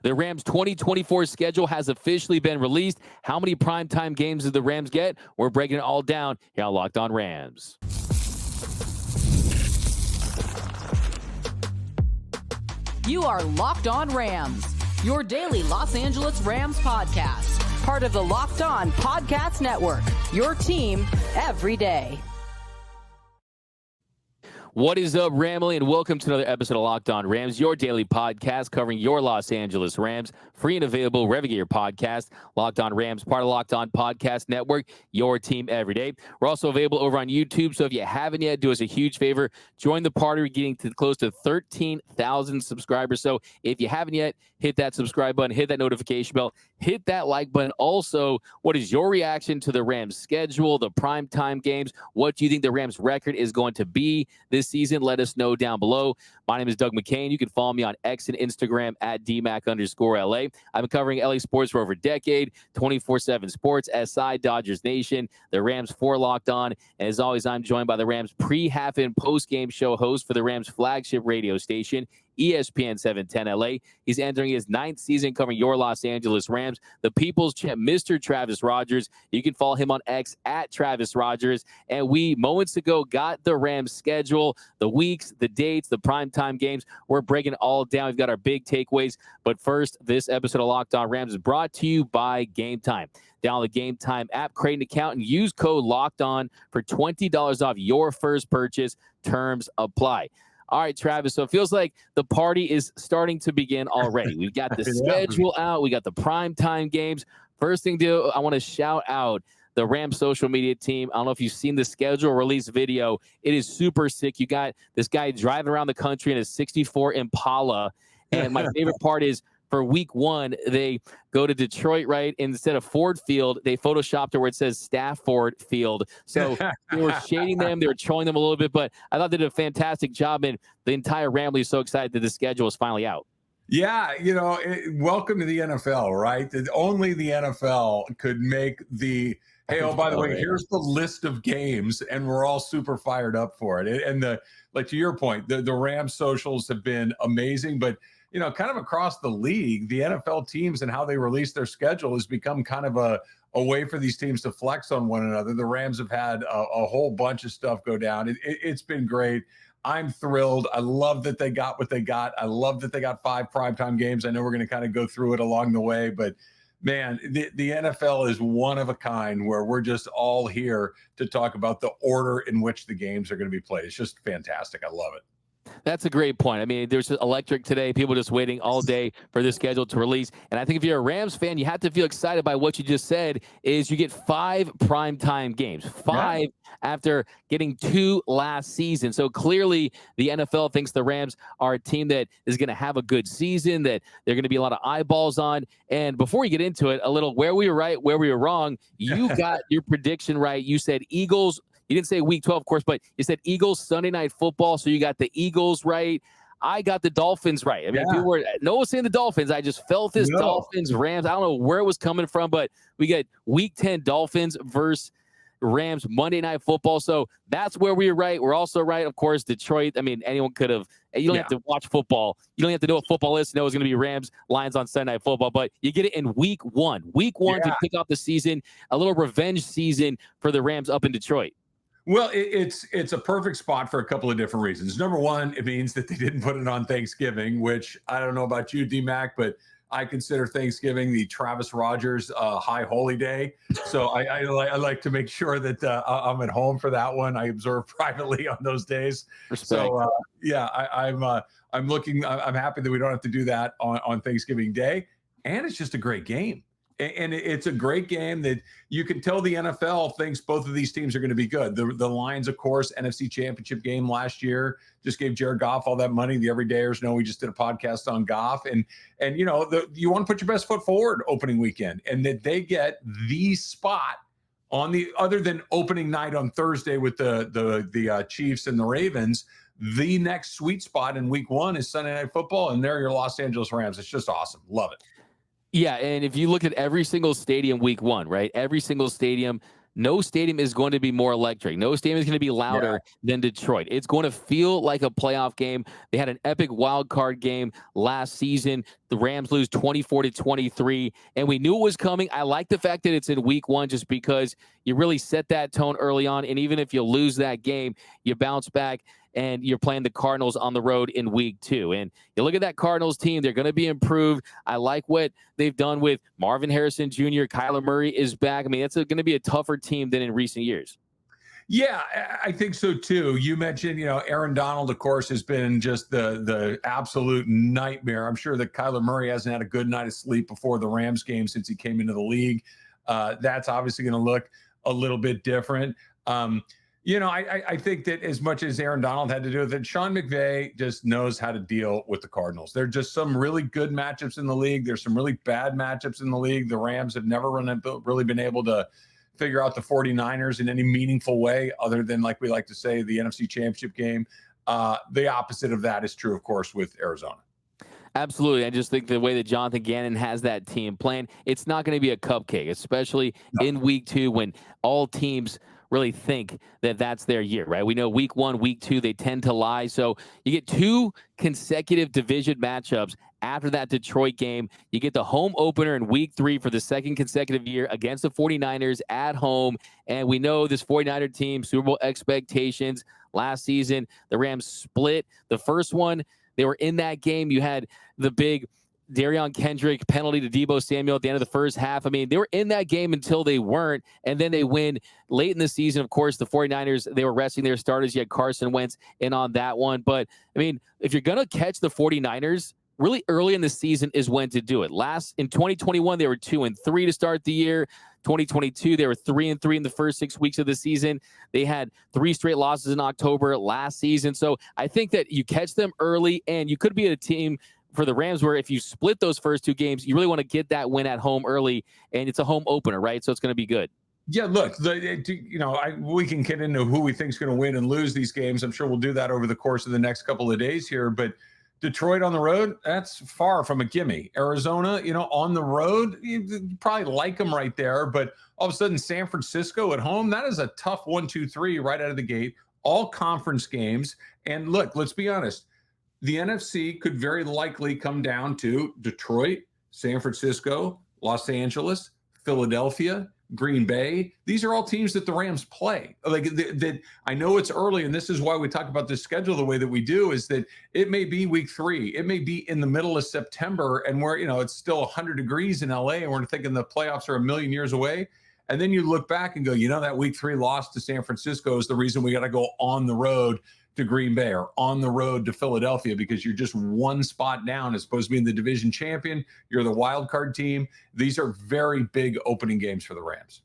The Rams' 2024 schedule has officially been released. How many primetime games did the Rams get? We're breaking it all down here on Locked On Rams. You are Locked On Rams, your daily Los Angeles Rams podcast. Part of the Locked On Podcast Network, your team every day. What is up, Ramily, and welcome to another episode of Locked On Rams, your daily podcast covering your Los Angeles Rams, free and available wherever you get your podcast. Locked On Rams, part of Locked On Podcast Network, your team every day. We're also available over on YouTube, so if you haven't yet, do us a huge favor. Join the party. We're getting to close to 13,000 subscribers, so if you haven't yet, hit that subscribe button, hit that notification bell, hit that like button. Also, what is your reaction to the Rams schedule, the primetime games? What do you think the Rams record is going to be this season? Let us know down below. My name is Doug McCain. You can follow me on X and Instagram at DMAC_LA. I've been covering LA sports for over a decade, 24/7 sports, SI, Dodgers Nation, the Rams for Locked On. And as always, I'm joined by the Rams pre-half and post-game show host for the Rams flagship radio station, ESPN 710 LA. He's entering his 9th season covering your Los Angeles Rams, the People's Champ, Mr. Travis Rogers. You can follow him on X at Travis Rogers. And we moments ago got the Rams schedule, the weeks, the dates, the primetime games. We're breaking it all down. We've got our big takeaways. But first, this episode of Locked On Rams is brought to you by Gametime. Download the Gametime app, create an account, and use code Locked On for $20 off your first purchase. Terms apply. All right, Travis, so it feels like the party is starting to begin already. We've got the schedule out. We got the primetime games. First thing to do, I want to shout out the Rams social media team. I don't know if you've seen the schedule release video. It is super sick. You got this guy driving around the country in a 64 Impala. And my favorite part is, for week one, they go to Detroit, right? Instead of Ford Field, they photoshopped it where it says Stafford Field. So they were shading them. They were trolling them a little bit, but I thought they did a fantastic job, and the entire Rambley is so excited that the schedule is finally out. Yeah, welcome to the NFL, right? Only the NFL could make the, hey, oh, by the way, here's the list of games, and we're all super fired up for it. And like to your point, the Rams socials have been amazing, but kind of across the league, the NFL teams and how they release their schedule has become kind of a way for these teams to flex on one another. The Rams have had a whole bunch of stuff go down. It's been great. I'm thrilled. I love that they got what they got. I love that they got 5 primetime games. I know we're going to kind of go through it along the way, but man, the NFL is one of a kind where we're just all here to talk about the order in which the games are going to be played. It's just fantastic. I love it. That's a great point. I mean, there's electric today. People just waiting all day for this schedule to release. And I think if you're a Rams fan, you have to feel excited by what you just said is you get 5 primetime games, 5 after getting 2 last season. So clearly the NFL thinks the Rams are a team that is going to have a good season, that they're going to be a lot of eyeballs on. And before we get into it, a little where we were right, where we were wrong, you got your prediction right. You said Eagles. You didn't say week 12, of course, but you said Eagles Sunday Night Football, so you got the Eagles right. I got the Dolphins right. I mean, no one's saying the Dolphins. I just felt this Dolphins, Rams. I don't know where it was coming from, but we get week 10 Dolphins versus Rams Monday Night Football. So that's where we were right. We're also right, of course, Detroit. I mean, anyone could have. You don't have to watch football. You don't have to know what football is to know it's going to be Rams Lions on Sunday Night Football. But you get it in week 1. Week 1 to kick off the season, a little revenge season for the Rams up in Detroit. Well, it's a perfect spot for a couple of different reasons. Number one, it means that they didn't put it on Thanksgiving, which I don't know about you, D-Mac, but I consider Thanksgiving the Travis Rogers high holy day. So I like to make sure that I'm at home for that one. I observe privately on those days. Respect. So I'm happy that we don't have to do that on Thanksgiving Day. And it's just a great game. And it's a great game that you can tell the NFL thinks both of these teams are going to be good. The Lions, of course, NFC Championship game last year just gave Jared Goff all that money. The everydayers know we just did a podcast on Goff. And you want to put your best foot forward opening weekend. And that they get the spot on the other than opening night on Thursday with the Chiefs and the Ravens. The next sweet spot in week 1 is Sunday Night Football. And they're your Los Angeles Rams. It's just awesome. Love it. Yeah, and if you look at every single stadium week 1, right? Every single stadium, no stadium is going to be more electric. No stadium is going to be louder than Detroit. It's going to feel like a playoff game. They had an epic wild card game last season. The Rams lose 24-23, and we knew it was coming. I like the fact that it's in week 1 just because you really set that tone early on, and even if you lose that game, you bounce back, and you're playing the Cardinals on the road in week 2. And you look at that Cardinals team, they're going to be improved. I like what they've done with Marvin Harrison Jr., Kyler Murray is back. I mean, it's going to be a tougher team than in recent years. Yeah, I think so too. You mentioned, Aaron Donald, of course, has been just the absolute nightmare. I'm sure that Kyler Murray hasn't had a good night of sleep before the Rams game since he came into the league. That's obviously going to look a little bit different. I think that as much as Aaron Donald had to do with it, Sean McVay just knows how to deal with the Cardinals. There are just some really good matchups in the league. There's some really bad matchups in the league. The Rams have never really been able to figure out the 49ers in any meaningful way other than, like we like to say, the NFC Championship game. The opposite of that is true, of course, with Arizona. Absolutely. I just think the way that Jonathan Gannon has that team playing, it's not going to be a cupcake, especially in week 2 when all teams really think that that's their year, right? We know week 1, week 2, they tend to lie. So you get 2 consecutive division matchups after that Detroit game. You get the home opener in week 3 for the second consecutive year against the 49ers at home. And we know this 49er team, Super Bowl expectations last season, the Rams split. The first one, they were in that game. You had the big Darion Kendrick penalty to Deebo Samuel at the end of the first half. I mean, they were in that game until they weren't, and then they win late in the season. Of course, the 49ers, they were resting their starters. You had Carson Wentz in on that one. But, I mean, if you're going to catch the 49ers, really early in the season is when to do it. In 2021, they were 2-3 to start the year. 2022, they were 3-3 in the first 6 weeks of the season. They had 3 straight losses in October last season. So I think that you catch them early, and you could be a team for the Rams where if you split those first 2 games, you really want to get that win at home early, and it's a home opener, right? So it's going to be good. Yeah, look, we can get into who we think is going to win and lose these games. I'm sure we'll do that over the course of the next couple of days here, but Detroit on the road, that's far from a gimme. Arizona, on the road, you probably like them right there, but all of a sudden San Francisco at home, that is a tough 1-2-3 right out of the gate, all conference games. And look, let's be honest, the NFC could very likely come down to Detroit, San Francisco, Los Angeles, Philadelphia, Green Bay. These are all teams that the Rams play. That I know it's early, and this is why we talk about this schedule the way that we do, is that it may be week 3. It may be in the middle of September, and where, it's still 100 degrees in LA, and we're thinking the playoffs are a million years away. And then you look back and go, that week 3 loss to San Francisco is the reason we got to go on the road to Green Bay or on the road to Philadelphia, because you're just one spot down as opposed to being the division champion. You're the wild card team. These are very big opening games for the Rams.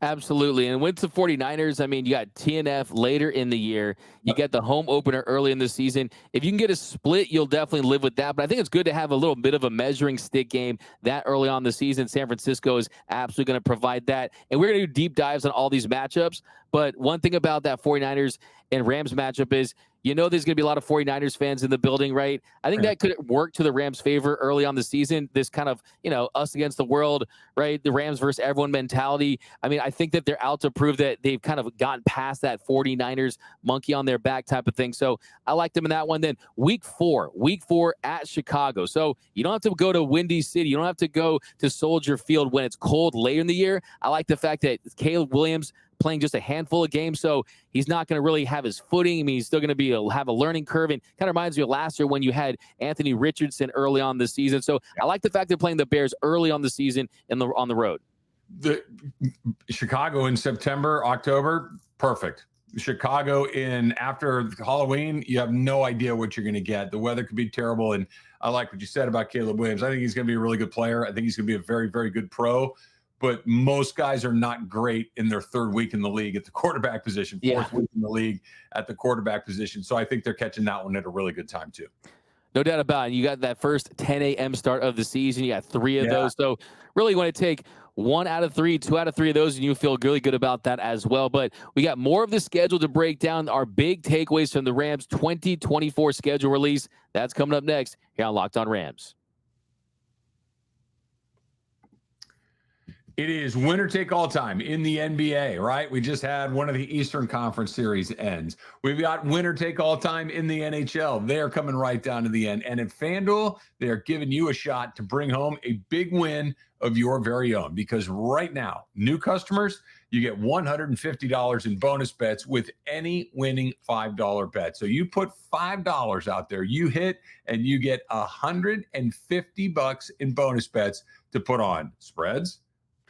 Absolutely. And with the 49ers, I mean, you got TNF later in the year. You get the home opener early in the season. If you can get a split, you'll definitely live with that. But I think it's good to have a little bit of a measuring stick game that early on the season. San Francisco is absolutely going to provide that. And we're going to do deep dives on all these matchups. But one thing about that 49ers and Rams matchup is, there's going to be a lot of 49ers fans in the building, right? I think that could work to the Rams' favor early on the season. This kind of, us against the world, right? The Rams versus everyone mentality. I mean, I think that they're out to prove that they've kind of gotten past that 49ers monkey on their back type of thing. So I like them in that one. Then week 4 at Chicago. So you don't have to go to Windy City. You don't have to go to Soldier Field when it's cold later in the year. I like the fact that Caleb Williams playing just a handful of games, so he's not going to really have his footing. I mean, he's still going to have a learning curve, and kind of reminds me of last year when you had Anthony Richardson early on the season. So I like the fact they're playing the Bears early on the season on the road. The Chicago in September, October, perfect. Chicago after Halloween, you have no idea what you're going to get. The weather could be terrible, and I like what you said about Caleb Williams. I think he's going to be a really good player. I think he's going to be a very, very good pro. But most guys are not great in their 3rd week in the league at the quarterback position, 4th week in the league at the quarterback position. So I think they're catching that one at a really good time too. No doubt about it. You got that first 10 a.m. start of the season. You got 3 of those. So really you want to take 1 out of 3, 2 out of 3 of those, and you feel really good about that as well. But we got more of the schedule to break down. Our big takeaways from the Rams 2024 schedule release. That's coming up next here on Locked On Rams. It is winner take all time in the NBA, right? We just had one of the Eastern Conference Series ends. We've got winner take all time in the NHL. They're coming right down to the end. And at FanDuel, they're giving you a shot to bring home a big win of your very own. Because right now, new customers, you get $150 in bonus bets with any winning $5 bet. So you put $5 out there, you hit, and you get $150 in bonus bets to put on spreads,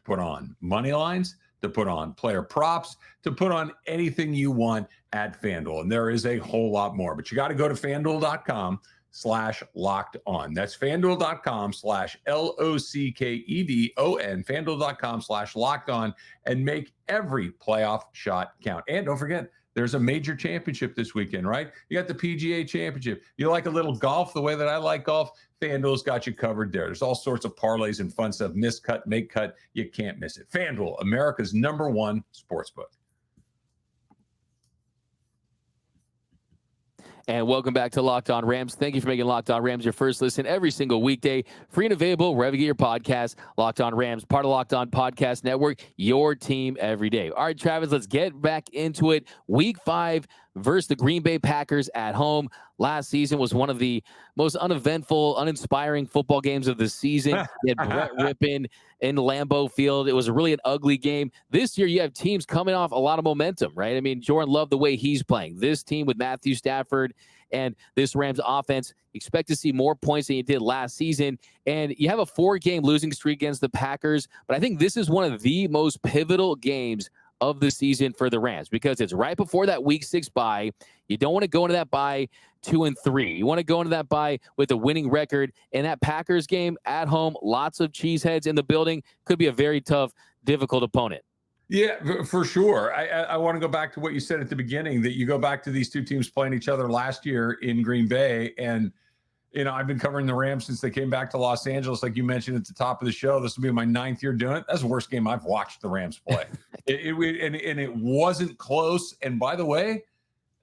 put on money lines, to put on player props, to put on anything you want at FanDuel. And there is a whole lot more, but you got to go to FanDuel.com/locked on. That's FanDuel.com/LOCKEDON, FanDuel.com/locked on, and make every playoff shot count. And don't forget, there's a major championship this weekend, right? You got the PGA Championship. You like a little golf the way that I like golf? FanDuel's got you covered there. There's all sorts of parlays and fun stuff. Miss cut, make cut. You can't miss it. FanDuel, America's #1 sportsbook. And welcome back to Locked On Rams. Thank you for making Locked On Rams your first listen every single weekday. Free and available wherever you get your podcast. Locked On Rams, part of Locked On Podcast Network, your team every day. All right, Travis, let's get back into it. Week 5 versus the Green Bay Packers at home. Last season was one of the most uneventful, uninspiring football games of the season. You had Brett Rippon in Lambeau Field. It was really an ugly game. This year, you have teams coming off a lot of momentum, right? I mean, Jordan loved the way he's playing. This team with Matthew Stafford and this Rams offense, expect to see more points than you did last season. And you have a 4-game losing streak against the Packers. But I think this is one of the most pivotal games of the season for the Rams because it's right before that week 6 bye. You don't want to go into that bye 2-3. You want to go into that bye with a winning record. And that Packers game at home, lots of cheeseheads in the building, could be a very tough, difficult opponent. Yeah, for sure. I want to go back to what you said at the beginning, that you go back to these two teams playing each other last year in Green Bay. And, you know, I've been covering the Rams since they came back to Los Angeles. Like you mentioned at the top of the show, this will be my 9th year doing it. That's the worst game I've watched the Rams play. It wasn't close. And by the way,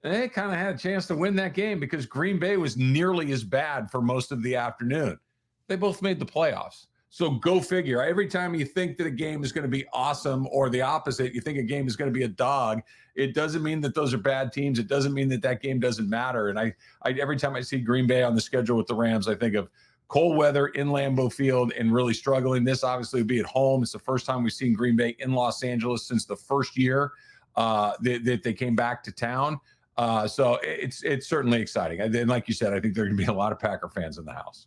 they kind of had a chance to win that game because Green Bay was nearly as bad for most of the afternoon. They both made the playoffs. So go figure. Every time you think that a game is going to be awesome or the opposite, you think a game is going to be a dog, it doesn't mean that those are bad teams. It doesn't mean that that game doesn't matter. And I every time I see Green Bay on the schedule with the Rams, I think of cold weather in Lambeau Field and really struggling. This obviously would be at home. It's the first time we've seen Green Bay in Los Angeles since the first year that they came back to town. So it's certainly exciting. And like you said, I think there are going to be a lot of Packer fans in the house.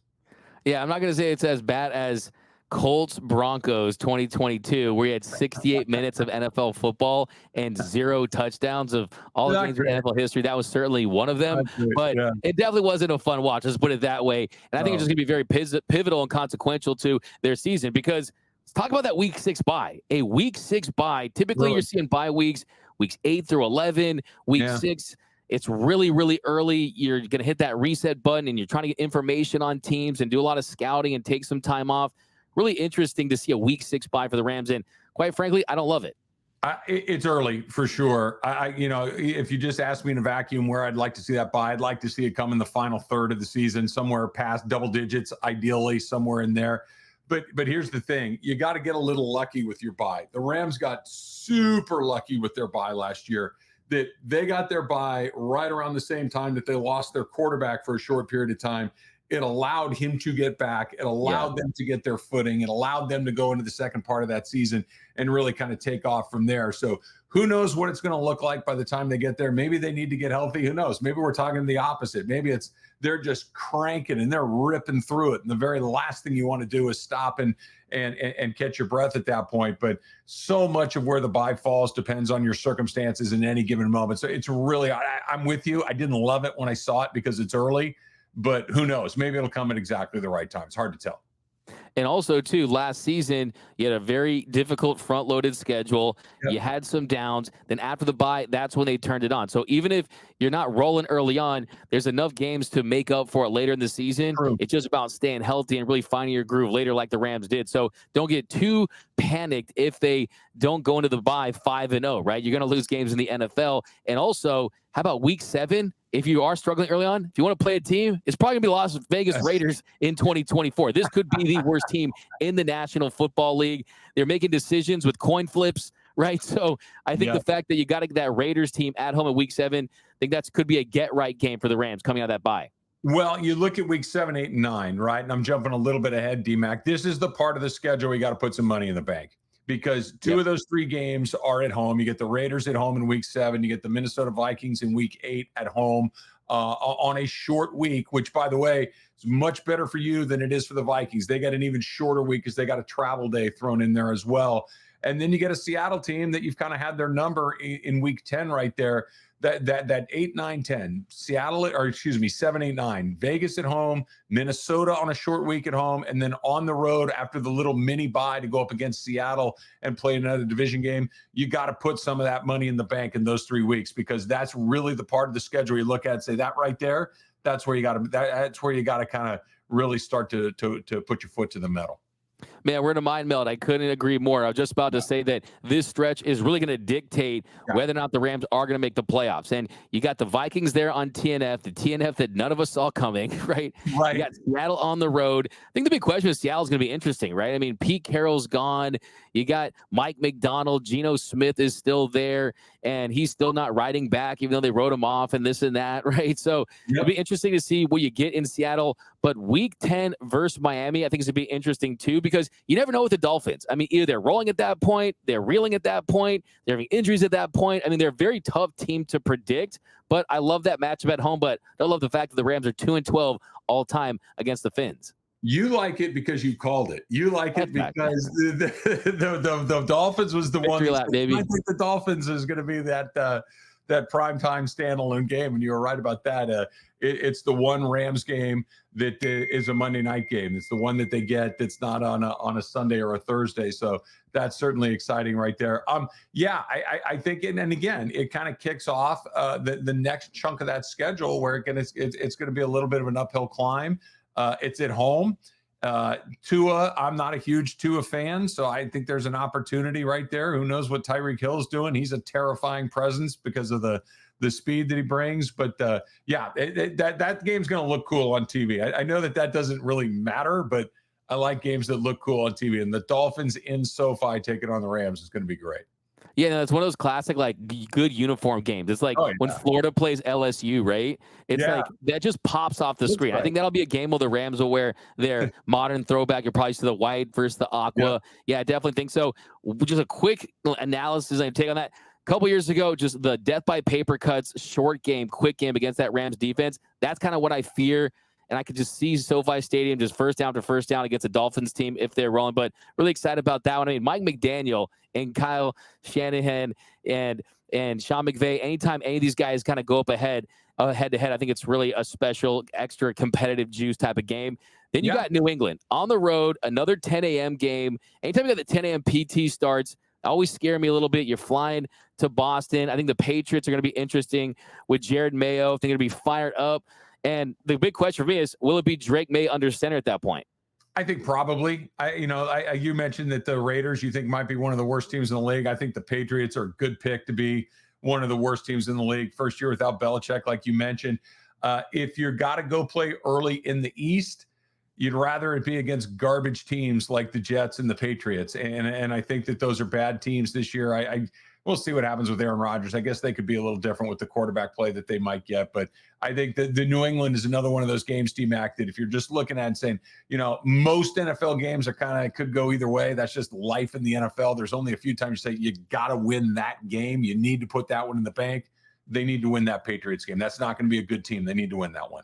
Yeah, I'm not going to say it's as bad as Colts Broncos 2022, where you had 68 minutes of NFL football and 0 touchdowns of all the games in NFL history. That was certainly one of them, but it definitely wasn't a fun watch. Let's put it that way. And I think it's just going to be very pivotal and consequential to their season because let's talk about that week 6 bye. A week 6 bye. Typically, you're seeing bye weeks 8 through 11, week 6. It's really, really early. You're going to hit that reset button and you're trying to get information on teams and do a lot of scouting and take some time off. Really interesting to see a week 6 bye for the Rams. And quite frankly, I don't love it. It's early for sure. If you just ask me in a vacuum where I'd like to see that bye, I'd like to see it come in the final third of the season, somewhere past double digits, ideally somewhere in there. But here's the thing. You got to get a little lucky with your bye. The Rams got super lucky with their bye last year. That they got their bye right around the same time that they lost their quarterback for a short period of time. It allowed him to get back. It allowed them to get their footing. It allowed them to go into the second part of that season and really kind of take off from there. So who knows what it's going to look like by the time they get there. Maybe they need to get healthy. Who knows? Maybe we're talking the opposite. Maybe they're just cranking and they're ripping through it. And the very last thing you want to do is stop and catch your breath at that point. But so much of where the bye falls depends on your circumstances in any given moment. So it's really, I'm with you. I didn't love it when I saw it because it's early. But who knows? Maybe it'll come at exactly the right time. It's hard to tell. And also, too, last season, you had a very difficult front-loaded schedule. Yep. You had some downs. Then after the bye, that's when they turned it on. So even if you're not rolling early on, there's enough games to make up for it later in the season. True. It's just about staying healthy and really finding your groove later like the Rams did. So don't get too panicked if they don't go into the bye 5-0, right? You're going to lose games in the NFL. And also, how about week 7? If you are struggling early on, if you want to play a team, it's probably going to be Las Vegas Raiders in 2024. This could be the worst team in the National Football League. They're making decisions with coin flips, right? So I think the fact that you got to get that Raiders team at home in week 7, I think that could be a get-right game for the Rams coming out of that bye. Well, you look at week 7, 8, and 9, right? And I'm jumping a little bit ahead, D-Mac. This is the part of the schedule where you got to put some money in the bank because 2 of those 3 games are at home. You get the Raiders at home in week 7. You get the Minnesota Vikings in week 8 at home on a short week, which, by the way, is much better for you than it is for the Vikings. They got an even shorter week because they got a travel day thrown in there as well. And then you get a Seattle team that you've kind of had their number in week 10 right there. That 8, 9, 10, Seattle, or excuse me, 7, 8, 9, Vegas at home, Minnesota on a short week at home, and then on the road after the little mini bye to go up against Seattle and play another division game. You got to put some of that money in the bank in those 3 weeks because that's really the part of the schedule you look at and say that right there. That's where you got to. That's where you got to kind of really start to put your foot to the metal. Man, we're in a mind meld. I couldn't agree more. I was just about to say that this stretch is really going to dictate whether or not the Rams are going to make the playoffs. And you got the Vikings there on TNF, the TNF that none of us saw coming, right? Right. You got Seattle on the road. I think the big question is Seattle's going to be interesting, right? I mean, Pete Carroll's gone. You got Mike McDonald. Geno Smith is still there, and he's still not riding back, even though they wrote him off and this and that, right? So it'll be interesting to see what you get in Seattle. But week 10 versus Miami, I think it's going to be interesting too, because you never know with the Dolphins. I mean, either they're rolling at that point, they're reeling at that point, they're having injuries at that point. I mean, they're a very tough team to predict, but I love that matchup at home. But I love the fact that the Rams are 2-12 all time against the Finns. You like it because you called it. You like it because the Dolphins was the one. Lap, baby. I think the Dolphins is going to be that primetime standalone game, and you were right about that. It's the one Rams game that is a Monday night game. It's the one that they get that's not on a Sunday or a Thursday. So that's certainly exciting right there. I think, and again, it kind of kicks off the next chunk of that schedule where it's going to be a little bit of an uphill climb. It's at home. Tua, I'm not a huge Tua fan, so I think there's an opportunity right there. Who knows what Tyreek Hill is doing? He's a terrifying presence because of the speed that he brings. But that game's going to look cool on TV. I know that doesn't really matter, but I like games that look cool on TV. And the Dolphins in SoFi taking on the Rams is going to be great. Yeah, no, it's one of those classic, like, good uniform games. It's like when Florida plays LSU, right? It's like that just pops off the screen. Right. I think that'll be a game where the Rams will wear their modern throwback. You're probably to the white versus the aqua. Yeah, I definitely think so. Just a quick analysis I take on that. A couple years ago, just the death by paper cuts, short game, quick game against that Rams defense. That's kind of what I fear. And I could just see SoFi Stadium just first down to first down against a Dolphins team if they're rolling. But really excited about that one. I mean, Mike McDaniel and Kyle Shanahan and Sean McVay, anytime any of these guys kind of go up head to head, I think it's really a special, extra competitive juice type of game. Then you got New England on the road, another 10 a.m. game. Anytime you got the 10 a.m. PT starts, always scare me a little bit. You're flying to Boston. I think the Patriots are going to be interesting with Jared Mayo. I think they're going to be fired up. And the big question for me is, will it be Drake May under center at that point? I think probably. You mentioned that the Raiders you think might be one of the worst teams in the league. I think the Patriots are a good pick to be one of the worst teams in the league. First year without Belichick, like you mentioned. If you're got to go play early in the East, you'd rather it be against garbage teams like the Jets and the Patriots. And I think that those are bad teams this year. We'll see what happens with Aaron Rodgers. I guess they could be a little different with the quarterback play that they might get. But I think that the New England is another one of those games, D-Mac, that if you're just looking at and saying, most NFL games are could go either way. That's just life in the NFL. There's only a few times you say you got to win that game. You need to put that one in the bank. They need to win that Patriots game. That's not going to be a good team. They need to win that one.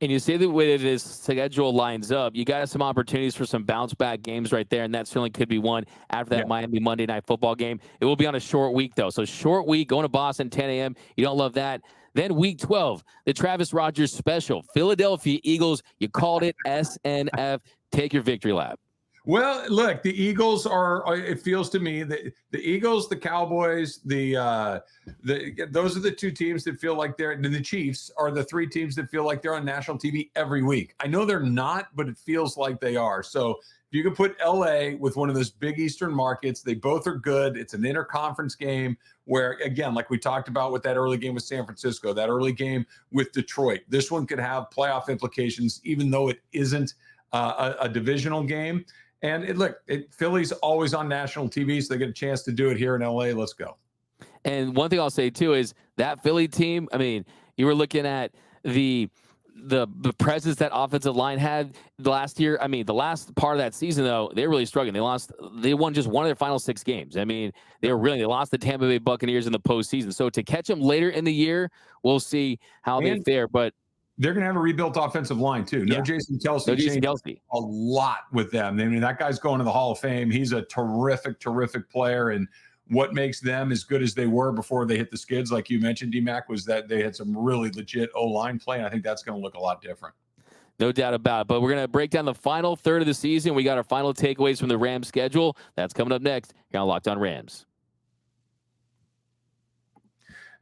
And you see the way that his schedule lines up, you got some opportunities for some bounce back games right there, and that certainly could be one after that Miami Monday Night Football game. It will be on a short week, though. So short week, going to Boston, 10 a.m. You don't love that. Then week 12, the Travis Rogers special. Philadelphia Eagles, you called it SNF. Take your victory lap. Well, look, the Eagles it feels to me that the Eagles, the Cowboys, those are the two teams that feel like and the Chiefs are the three teams that feel like they're on national TV every week. I know they're not, but it feels like they are. So if you can put LA with one of those big Eastern markets, they both are good. It's an interconference game where, again, like we talked about with that early game with San Francisco, that early game with Detroit, this one could have playoff implications, even though it isn't a divisional game. And Philly's always on national TV, so they get a chance to do it here in LA. Let's go. And one thing I'll say too is that Philly team, I mean, you were looking at the presence that offensive line had last year. I mean, the last part of that season, though, they were really struggling. They won just one of their final 6 games. I mean, they lost the Tampa Bay Buccaneers in the postseason. So to catch them later in the year, we'll see how they fare. But they're going to have a rebuilt offensive line too. Jason Kelce. No Jason Kelce. A lot with them. I mean, that guy's going to the Hall of Fame. He's a terrific, terrific player. And what makes them as good as they were before they hit the skids, like you mentioned, D-Mac, was that they had some really legit O-line play, and I think that's going to look a lot different. No doubt about it. But we're going to break down the final third of the season. We got our final takeaways from the Rams schedule. That's coming up next here on Locked On Rams.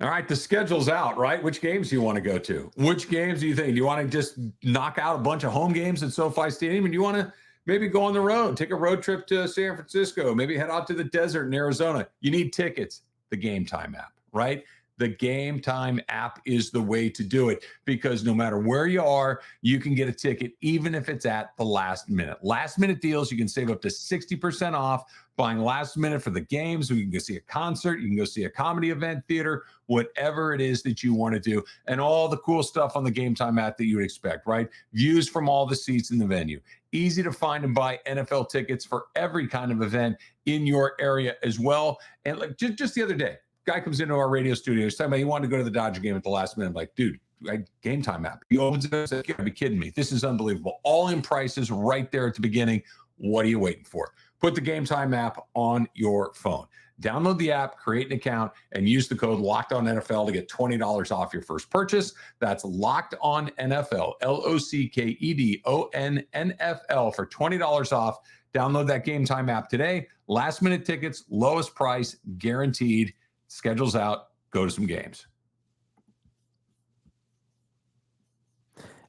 All right, the schedule's out, right? Which games do you want to go to? Which games do you think? Do you want to just knock out a bunch of home games at SoFi Stadium, and do you want to maybe go on the road, take a road trip to San Francisco, maybe head out to the desert in Arizona? You need tickets. The Gametime app, right? The Gametime app is the way to do it, because no matter where you are, you can get a ticket, even if it's at the last minute. Last minute deals, you can save up to 60% off buying last minute for the games. You can go see a concert, you can go see a comedy event, theater, whatever it is that you want to do, and all the cool stuff on the Gametime app that you would expect, right? Views from all the seats in the venue. Easy to find and buy NFL tickets for every kind of event in your area as well. And like just the other day, guy comes into our radio studio. He's talking about he wanted to go to the Dodger game at the last minute. I'm like, dude, Gametime app. He opens it up and says, you gotta be kidding me. This is unbelievable. All in prices right there at the beginning. What are you waiting for? Put the Gametime app on your phone. Download the app, create an account, and use the code LOCKEDONNFL to get $20 off your first purchase. That's LOCKEDONNFL, LOCKEDONNFL for $20 off. Download that Gametime app today. Last minute tickets, lowest price, guaranteed. Schedule's out. Go to some games.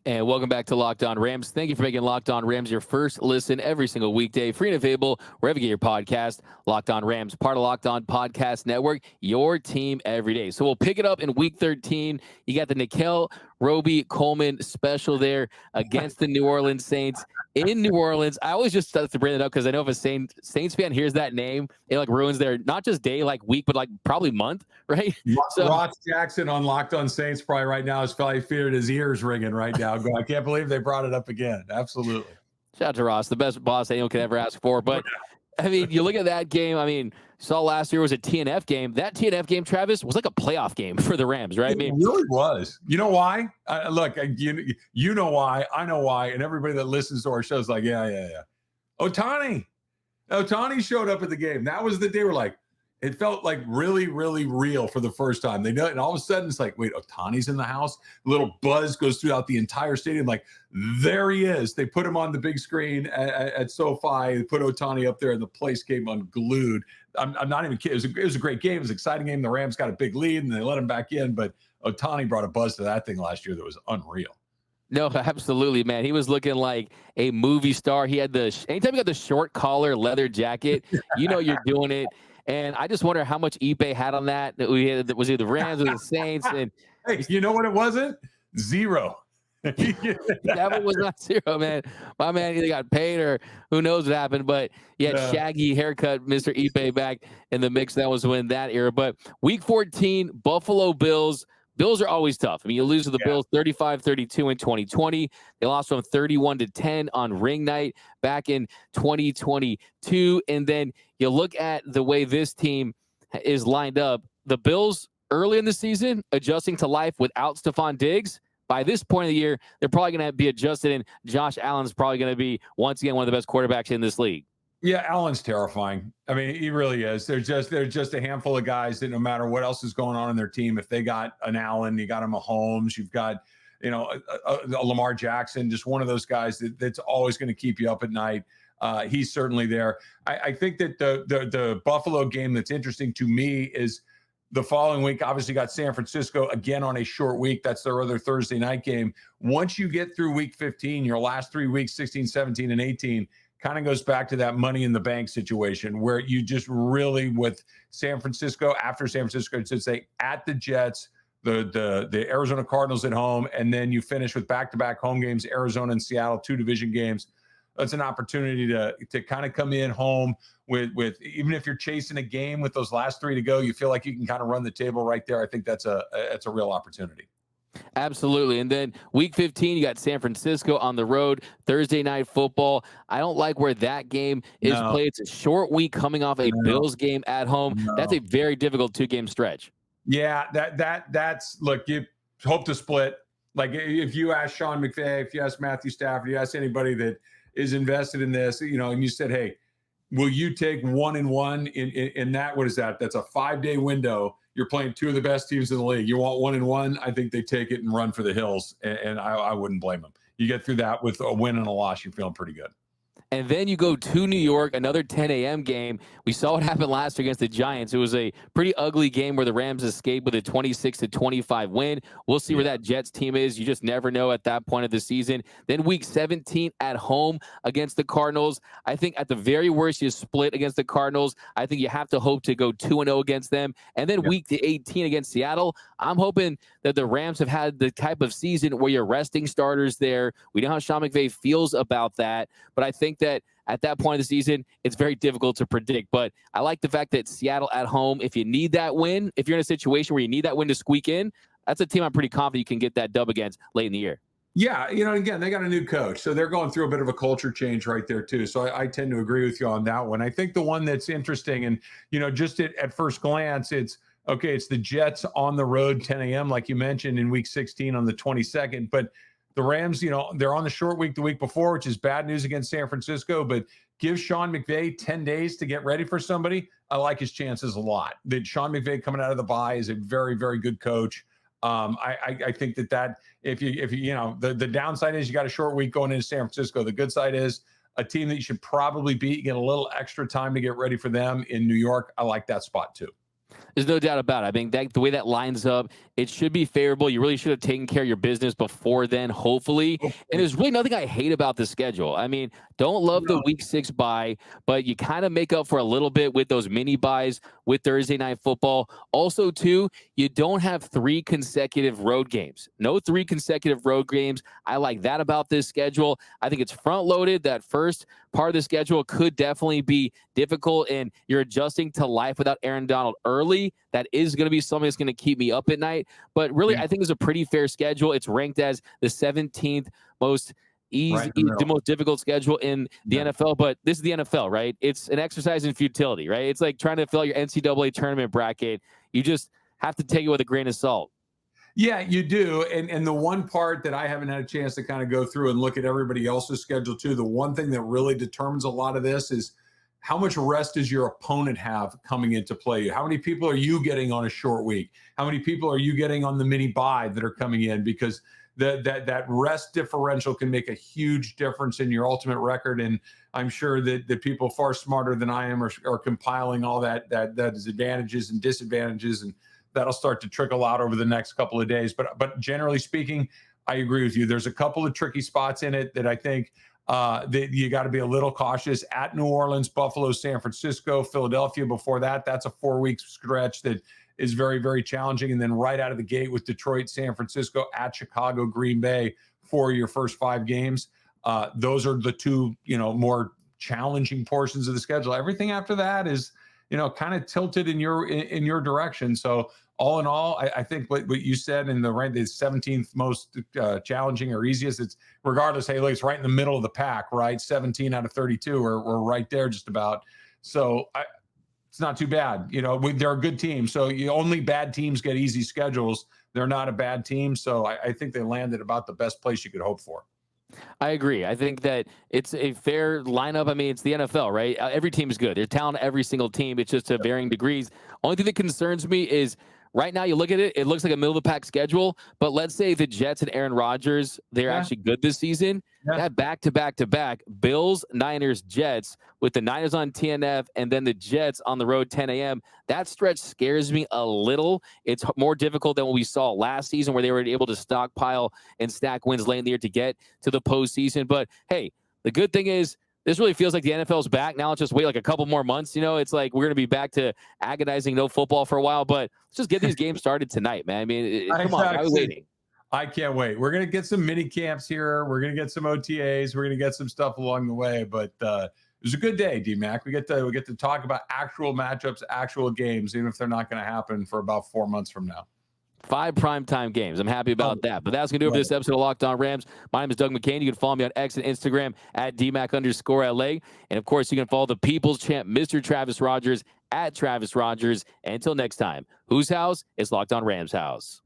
And welcome back to Locked On Rams. Thank you for making Locked On Rams your first listen every single weekday. Free and available wherever you get your podcast. Locked On Rams, part of Locked On Podcast Network, your team every day. So we'll pick it up in Week 13. You got the Nickel Roby Coleman special there against the New Orleans Saints in New Orleans. I always just start to bring it up because I know if a Saints fan hears that name, it like ruins their not just day, like week, but like probably month, right? So Ross Jackson on Locked On Saints probably right now is probably fearing his ears ringing right now. I can't believe they brought it up again. Absolutely. Shout out to Ross, the best boss anyone could ever ask for. But I mean, you look at that game. I mean, saw last year was a TNF game. That TNF game, Travis, was like a playoff game for the Rams, right? It really was. You know why? You know why. I know why. And everybody that listens to our show is like, yeah. Ohtani showed up at the game. That was the day we're like, it felt like really, really real for the first time. They know it, and all of a sudden it's like, wait, Ohtani's in the house. A little buzz goes throughout the entire stadium. Like, there he is. They put him on the big screen at SoFi. They put Ohtani up there, and the place came unglued. I'm not even kidding. It was a great game. It was an exciting game. The Rams got a big lead, and they let him back in. But Ohtani brought a buzz to that thing last year that was unreal. No, absolutely, man. He was looking like a movie star. He had anytime you got the short collar leather jacket, you know you're doing it. And I just wonder how much Ipe had on that. Was it the Rams or the Saints? And hey, you know what it wasn't? Zero. That was not zero, man. My man either got paid or who knows what happened. But he had shaggy haircut, Mr. Ipe back in the mix. That was when that era. But Week 14, Buffalo Bills. Bills are always tough. I mean, you lose to the Bills 35-32 in 2020. They lost from 31-10 on ring night back in 2022. And then you look at the way this team is lined up. The Bills early in the season adjusting to life without Stephon Diggs. By this point of the year, they're probably going to be adjusted, and Josh Allen's probably going to be, once again, one of the best quarterbacks in this league. Yeah, Allen's terrifying. I mean, he really is. They're just a handful of guys that no matter what else is going on in their team, if they got an Allen, you got a Mahomes, you've got, a Lamar Jackson, just one of those guys that's always going to keep you up at night. He's certainly there. I think that the Buffalo game that's interesting to me is the following week. Obviously got San Francisco again on a short week. That's their other Thursday night game. Once you get through week 15, your last 3 weeks, 16, 17, and 18, kind of goes back to that money in the bank situation where you just really, with San Francisco, after San Francisco, should say, at the Jets, the Arizona Cardinals at home, and then you finish with back-to-back home games, Arizona and Seattle, 2 division games. That's an opportunity to kind of come in home with even if you're chasing a game with those last 3 to go, you feel like you can kind of run the table right there. I think that's a real opportunity. Absolutely. And then week 15, you got San Francisco on the road, Thursday night football. I don't like where that game is played. It's a short week coming off a Bills game at home. That's a very difficult 2-game stretch. Yeah, that's look, you hope to split. Like if you ask Sean McVay, if you ask Matthew Stafford, you ask anybody that is invested in this, and you said, hey, will you take 1-1 in that? What is that? That's a 5-day window. You're playing 2 of the best teams in the league. You want 1-1? I think they take it and run for the hills, and I wouldn't blame them. You get through that with a win and a loss, you're feeling pretty good. And then you go to New York, another 10 a.m. game. We saw what happened last year against the Giants. It was a pretty ugly game where the Rams escaped with a 26-25 win. We'll see where that Jets team is. You just never know at that point of the season. Then week 17 at home against the Cardinals. I think at the very worst, you split against the Cardinals. I think you have to hope to go 2-0 against them. And then week 18 against Seattle, I'm hoping that the Rams have had the type of season where you're resting starters there. We know how Sean McVay feels about that, but I think that at that point of the season, it's very difficult to predict. But I like the fact that Seattle at home, if you need that win, if you're in a situation where you need that win to squeak in, that's a team I'm pretty confident you can get that dub against late in the year. Yeah, again, they got a new coach, so they're going through a bit of a culture change right there too. So I tend to agree with you on that one. I think the one that's interesting, and just at first glance, it's the Jets on the road, 10 a.m., like you mentioned, in week 16 on the 22nd. But the Rams, they're on the short week the week before, which is bad news against San Francisco. But give Sean McVay 10 days to get ready for somebody. I like his chances a lot. That Sean McVay coming out of the bye is a very, very good coach. I think that if you the downside is you got a short week going into San Francisco. The good side is a team that you should probably beat. You get a little extra time to get ready for them in New York. I like that spot too. There's no doubt about it. I mean, the way that lines up, it should be favorable. You really should have taken care of your business before then, hopefully. And there's really nothing I hate about the schedule. I mean, don't love the week 6 bye, but you kind of make up for a little bit with those mini buys with Thursday night football. Also, too, you don't have 3 consecutive road games. No 3 consecutive road games. I like that about this schedule. I think it's front loaded. That first part of the schedule could definitely be difficult, and you're adjusting to life without Aaron Donald early. That is going to be something that's going to keep me up at night. But really, I think it's a pretty fair schedule. It's ranked as the 17th most the most difficult schedule in the NFL. But this is the NFL, right? It's an exercise in futility, right? It's like trying to fill out your NCAA tournament bracket. You just have to take it with a grain of salt. Yeah, you do. And the one part that I haven't had a chance to kind of go through and look at everybody else's schedule too, the one thing that really determines a lot of this is how much rest does your opponent have coming into play? How many people are you getting on a short week? How many people are you getting on the mini bye that are coming in? Because that rest differential can make a huge difference in your ultimate record. And I'm sure that the people far smarter than I am are compiling all that is advantages and disadvantages, and that'll start to trickle out over the next couple of days. But generally speaking, I agree with you. There's a couple of tricky spots in it that I think that you got to be a little cautious. At New Orleans, Buffalo, San Francisco, Philadelphia before that. That's a 4-week stretch that is very, very challenging. And then right out of the gate with Detroit, San Francisco, at Chicago, Green Bay for your first 5 games. Those are the 2, more challenging portions of the schedule. Everything after that is, kind of tilted in your direction. So all in all, I think what you said in the 17th most challenging or easiest, it's regardless, hey, look, it's right in the middle of the pack, right? 17 out of 32 we're right there just about. So it's not too bad. They're a good team. So only bad teams get easy schedules. They're not a bad team. So I think they landed about the best place you could hope for. I agree. I think that it's a fair lineup. I mean, it's the NFL, right? Every team is good. There's talent on every single team. It's just to varying degrees. Only thing that concerns me is right now you look at it, it looks like a middle-of-the-pack schedule. But let's say the Jets and Aaron Rodgers, they're actually good this season. That back-to-back-to-back, Bills, Niners, Jets, with the Niners on TNF and then the Jets on the road 10 a.m., that stretch scares me a little. It's more difficult than what we saw last season where they were able to stockpile and stack wins late in the year to get to the postseason. But, hey, the good thing is this really feels like the NFL's back now. Let's just wait like a couple more months. It's like we're going to be back to agonizing no football for a while, but let's just get these games started tonight, man. I mean, come on, why are we waiting? I can't wait. We're going to get some mini camps here. We're going to get some OTAs. We're going to get some stuff along the way, but it was a good day, D-Mac. We get to talk about actual matchups, actual games, even if they're not going to happen for about 4 months from now. 5 primetime games. I'm happy about that. But that's going to do it for this episode of Locked On Rams. My name is Doug McCain. You can follow me on X and Instagram at DMAC_LA. And, of course, you can follow the People's Champ, Mr. Travis Rogers, at Travis Rogers. And until next time, whose house is Locked On Rams house?